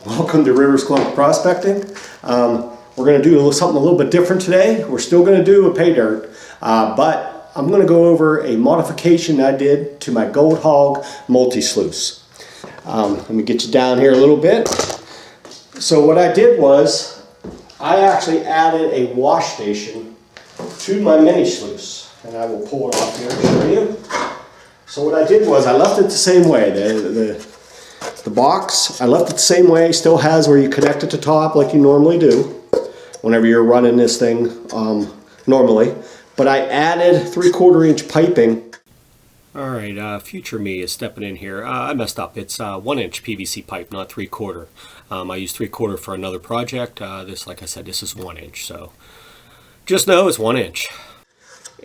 Welcome to Rivers Clump Prospecting. We're going to do something a little bit different today. We're still going to do a pay dirt, but I'm going to go over a modification I did to my Gold Hog Multi-Sluice. Let me get you down here a little bit. So what I did was I actually added a wash station to my mini sluice, and I will pull it off here and show you. So what I did was I left it the same way. The box, I left it the same way, still has where you connect it to top like you normally do whenever you're running this thing normally, but I added 3/4 inch piping. Alright, future me is stepping in here. I messed up. It's 1 inch PVC pipe, not 3/4. I used 3/4 for another project. This, like I said, this is 1 inch, so just know it's 1 inch.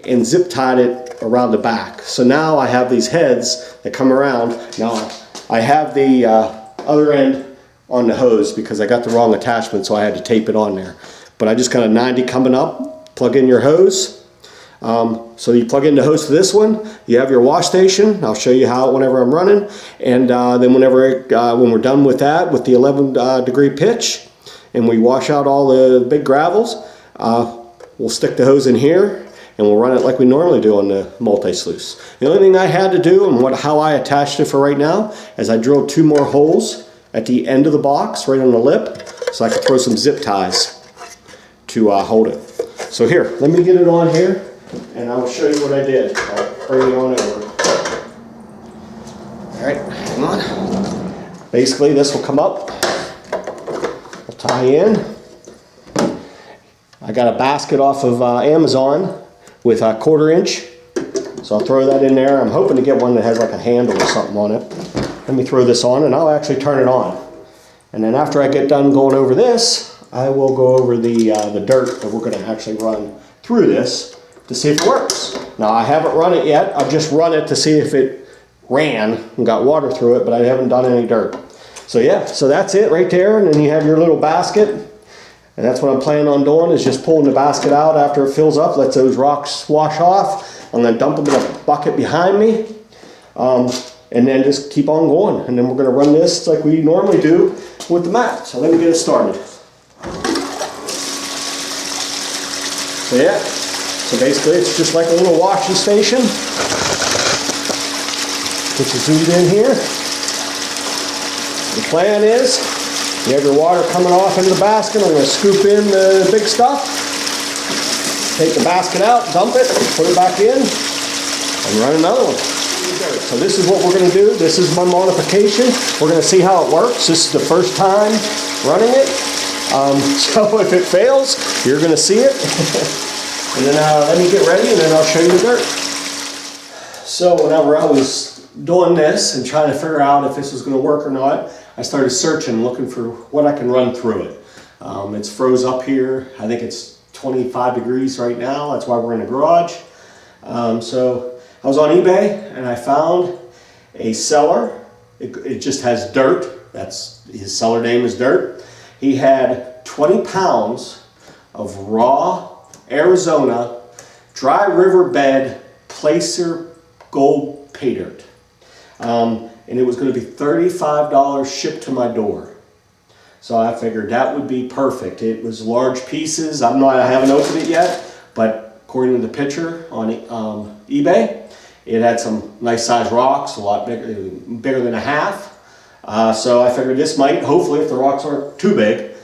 And zip tied it around the back. So now I have these heads that come around. Now I have the other end on the hose because I got the wrong attachment, so I had to tape it on there. But I just got a 90 coming up, plug in your hose. So you plug in the hose to this one, you have your wash station. I'll show you how whenever I'm running. And then when we're done with that, with the 11 degree pitch, and we wash out all the big gravels, we'll stick the hose in here and we'll run it like we normally do on the multi-sluice. The only thing I had to do, and how I attached it for right now, is I drilled 2 more holes at the end of the box, right on the lip, so I could throw some zip ties to hold it. So here, let me get it on here, and I will show you what I did. I'll bring you on over. Alright, hang on. Basically, this will come up. I'll tie in. I got a basket off of Amazon with a 1/4 inch. So I'll throw that in there. I'm hoping to get one that has like a handle or something on it. Let me throw this on and I'll actually turn it on. And then after I get done going over this, I will go over the dirt that we're going to actually run through this to see if it works. Now I haven't run it yet. I've just run it to see if it ran and got water through it, but I haven't done any dirt. So yeah, so that's it right there. And then you have your little basket. And that's what I'm planning on doing, is just pulling the basket out after it fills up, lets those rocks wash off. I'm going to dump them in a bucket behind me, and then just keep on going. And then we're going to run this like we normally do with the mat. So let me get it started. So yeah, so basically it's just like a little washing station. Put your food in here. The plan is, you have your water coming off into the basket. I'm going to scoop in the big stuff, take the basket out, dump it, put it back in, and run another one. So this is what we're going to do. This is my modification. We're going to see how it works. This is the first time running it. So if it fails, you're going to see it. And then let me get ready and then I'll show you the dirt. So whenever I was doing this and trying to figure out if this was going to work or not, I started searching, looking for what I can run through it. It's froze up here. I think it's 25 degrees right now. That's why we're in the garage. So I was on eBay and I found a seller. It just has dirt. His seller name is Dirt. He had 20 pounds of raw Arizona dry riverbed placer gold pay dirt. And it was going to be $35 shipped to my door. So I figured that would be perfect. It was large pieces. I haven't opened it yet, but according to the picture on eBay, it had some nice sized rocks, a lot bigger than a half. So I figured this might, hopefully if the rocks aren't too big,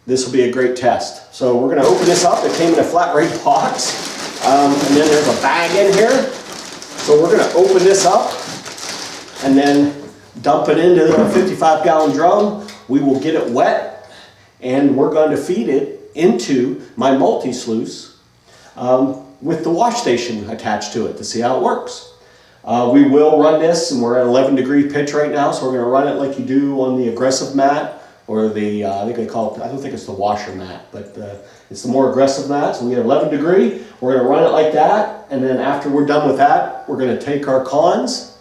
this will be a great test. So we're going to open this up. It came in a flat rate box. And then there's a bag in here. So we're going to open this up and then dump it into the 55-gallon drum. We will get it wet and we're going to feed it into my multi-sluice with the wash station attached to it to see how it works. We will run this, and we're at 11 degree pitch right now, so we're going to run it like you do on the aggressive mat, or the, I think they call it, I don't think it's the washer mat, but it's the more aggressive mat. So we get 11 degree, we're going to run it like that, and then after we're done with that, we're going to take our cons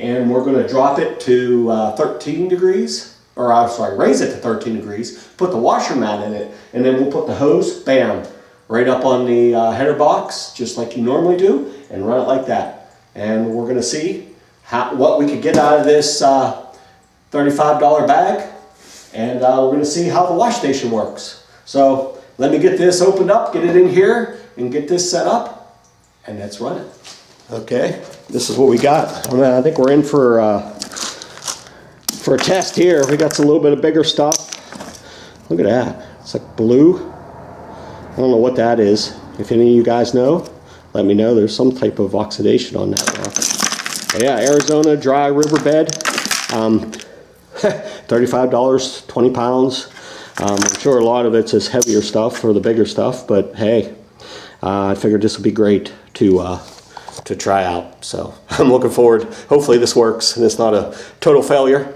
and we're going to drop it to 13 degrees, or I'm sorry, raise it to 13 degrees, put the washer mat in it, and then we'll put the hose, bam, right up on the header box, just like you normally do, and run it like that. And we're going to see what we could get out of this $35 bag and we're going to see how the wash station works. So let me get this opened up, get it in here, and get this set up, and let's run it. Okay, this is what we got. I think we're in for a test here. We got a little bit of bigger stuff. Look at that. It's like blue. I don't know what that is. If any of you guys know, let me know. There's some type of oxidation on that rock. But yeah, Arizona dry riverbed. $35, 20 pounds. I'm sure a lot of it's this heavier stuff or the bigger stuff, but hey, I figured this would be great to try out. So I'm looking forward. Hopefully this works and it's not a total failure.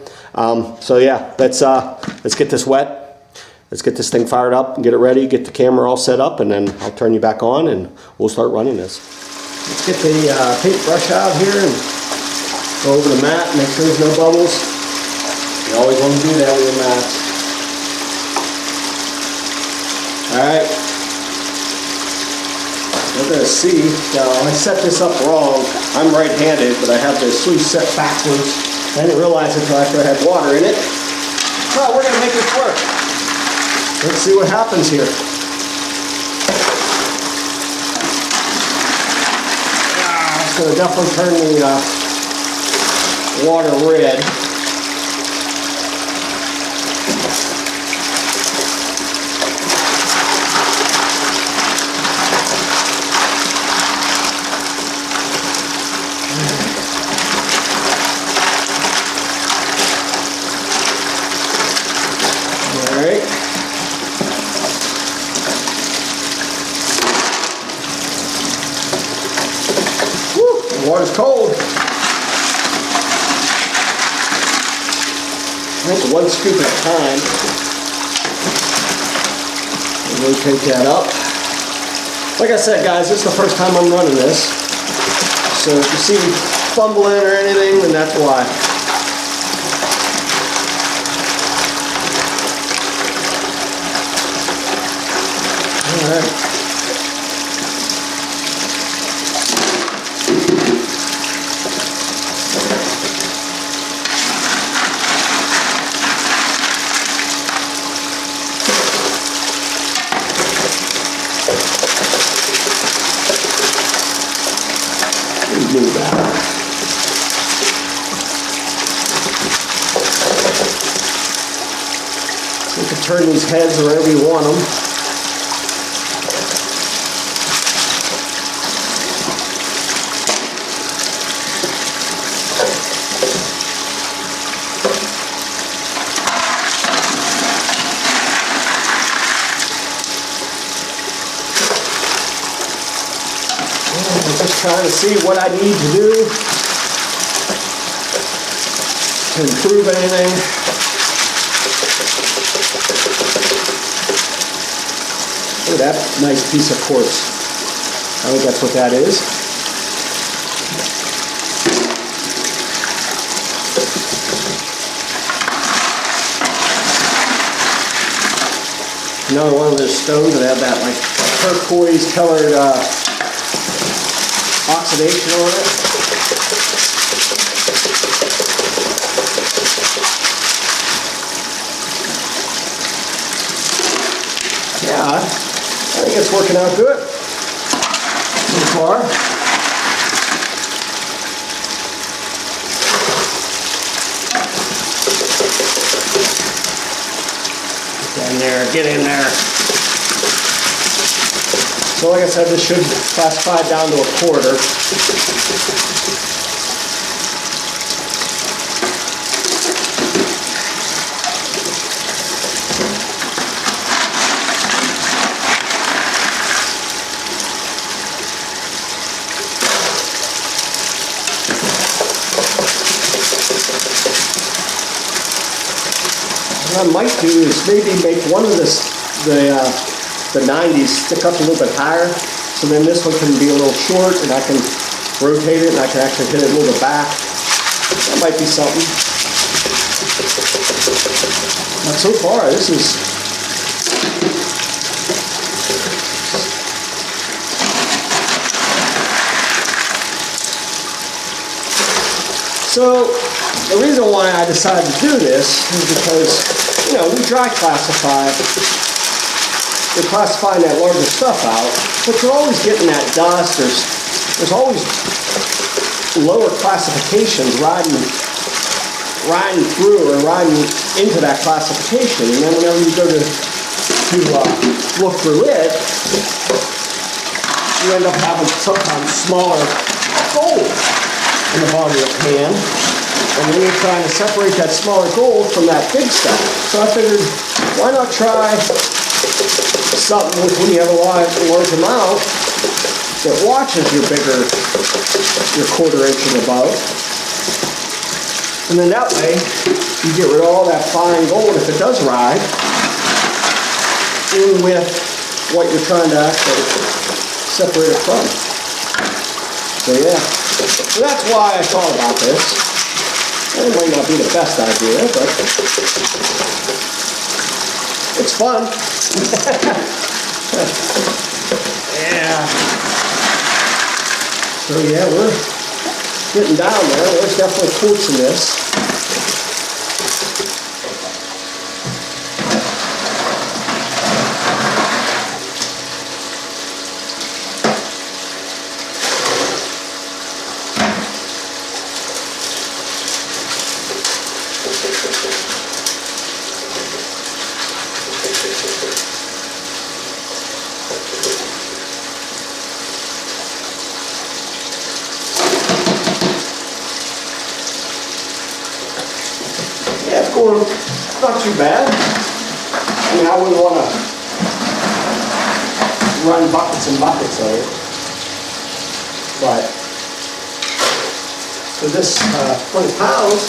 So yeah, let's get this wet. Let's get this thing fired up and get it ready, get the camera all set up, and then I'll turn you back on and we'll start running this. Let's get the paintbrush out here and go over the mat, make sure there's no bubbles. You always want to do that with your mats. Alright. We're going to see, now I set this up wrong. I'm right-handed, but I have the sluice set backwards. I didn't realize it until after I had water in it. So we're going to make this work. Let's see what happens here. It's going to definitely turn the water red. The water's cold. I think one scoop at a time. Rotate that up. Like I said, guys, this is the first time I'm running this. So if you see me fumbling or anything, then that's why. All right. Move that. You can turn these heads wherever you want them. Just trying to see what I need to do to improve anything. Look at that nice piece of quartz. I think that's what that is. Another one of those stones that have that like turquoise colored oxidation on it. Yeah, I think it's working out good so far. Get in there, get in there. So like I said, this should classify down to a quarter. What I might do is maybe make one of the 90s stick up a little bit higher, so then this one can be a little short and I can rotate it and I can actually hit it a little bit back. That might be something. But so far, this is the reason why I decided to do this is because, you know, we dry classify. We're classifying that larger stuff out, but you're always getting that dust. There's always lower classifications riding through or riding into that classification. And then whenever you go to look through it, you end up having sometimes smaller gold in the bottom of the pan. And then you're trying to separate that smaller gold from that big stuff. So I figured, why not try something with when you have a large amount that watches your your 1/4 inch and above. And then that way, you get rid of all that fine gold if it does ride, in with what you're trying to actually separate it from. So yeah, so that's why I thought about this. It might not be the best idea, but it's fun. Yeah. So yeah, we're getting down there. There's definitely quartz in this. Not too bad. I mean, I wouldn't want to run buckets and buckets of it. But for this 20 pounds,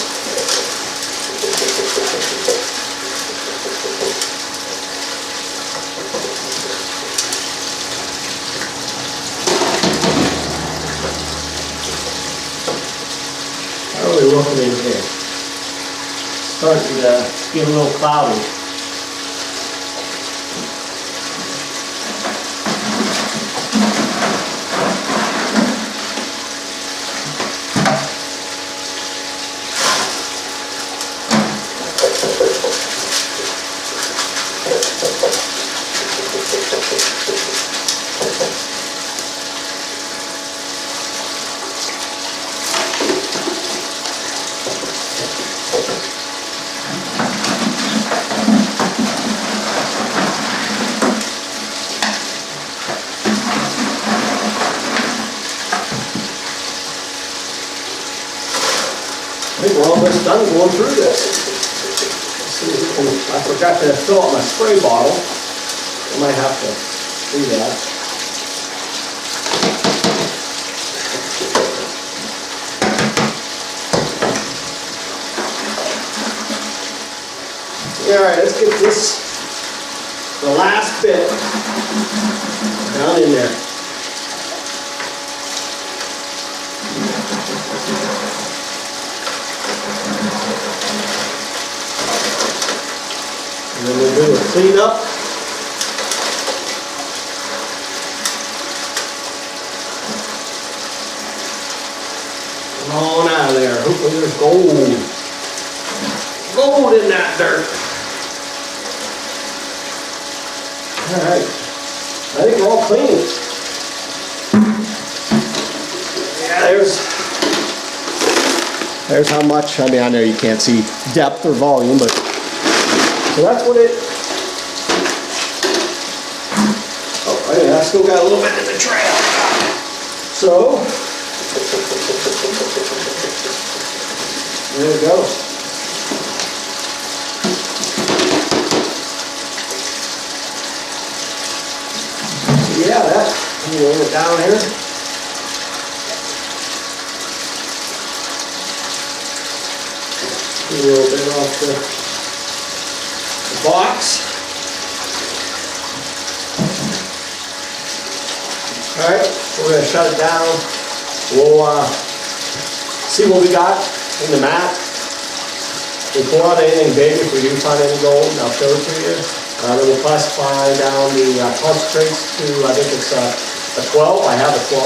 how are we looking in here? Starting to get a little cloudy. I think we're almost done going through this. Let's see if we can, I forgot to fill up my spray bottle. I might have to do that. Alright, let's get this, the last bit, down in there. And then we'll do a cleanup. Come on out of there. Hopefully there's gold. Gold in that dirt. Alright. I think we're all clean. Yeah, there's how much. I mean, I know you can't see depth or volume, but so that's what it. Oh, I still got a little bit in the trail. So there we go. Yeah, that. I'm going it down here. A little bit off the box. Alright, we're going to shut it down. We'll see what we got in the mat. We'll pull out anything big if we do find any gold, and I'll show it to you. Then we'll classify down the concentrates to, I think it's a 12. I have a 12.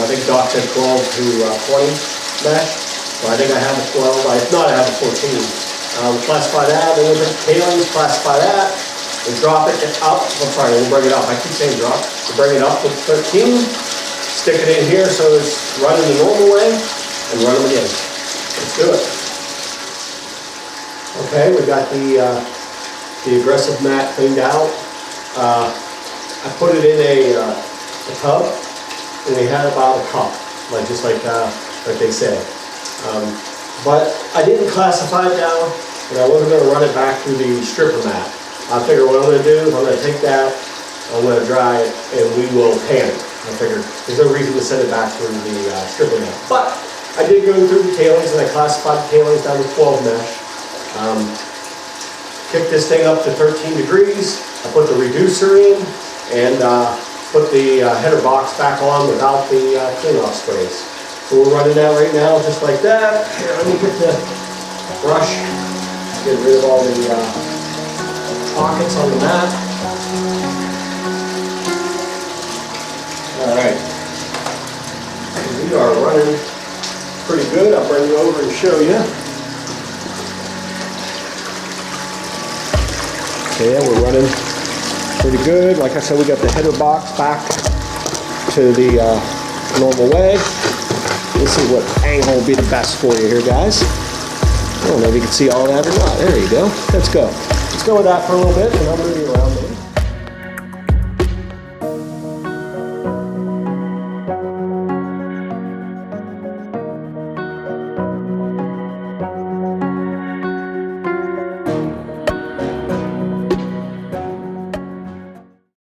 I think Doc said 12 to 20 mesh. So I think I have a 12, I have a 14. We'll classify that, then we'll tailings, classify that, and drop it up, I'm sorry, we'll bring it up, I keep saying drop. We'll bring it up to 13, stick it in here so it's running the normal way, and run them again. Let's do it. Okay, we got the aggressive mat cleaned out. I put it in a tub, and we had about a cup, just like they said. But I didn't classify it down, and I wasn't going to run it back through the stripper mat. I figured what I'm going to do is I'm going to take that, I'm going to dry it, and we will pan it. I figured there's no reason to send it back through the stripper mat. But I did go through the tailings, and I classified the tailings down to 12 mesh. Kicked this thing up to 13 degrees. I put the reducer in, and put the header box back on without the cleanoff sprays. So we're running that right now just like that. Here, let me get the brush, get rid of all the pockets on the mat. All right, we are running pretty good. I'll bring you over and show you. Okay, yeah, we're running pretty good. Like I said, we got the header box back to the normal way. Let's see what angle will be the best for you here, guys. I don't know if you can see all that or not. There you go. Let's go. Let's go with that for a little bit, and I'll move you around.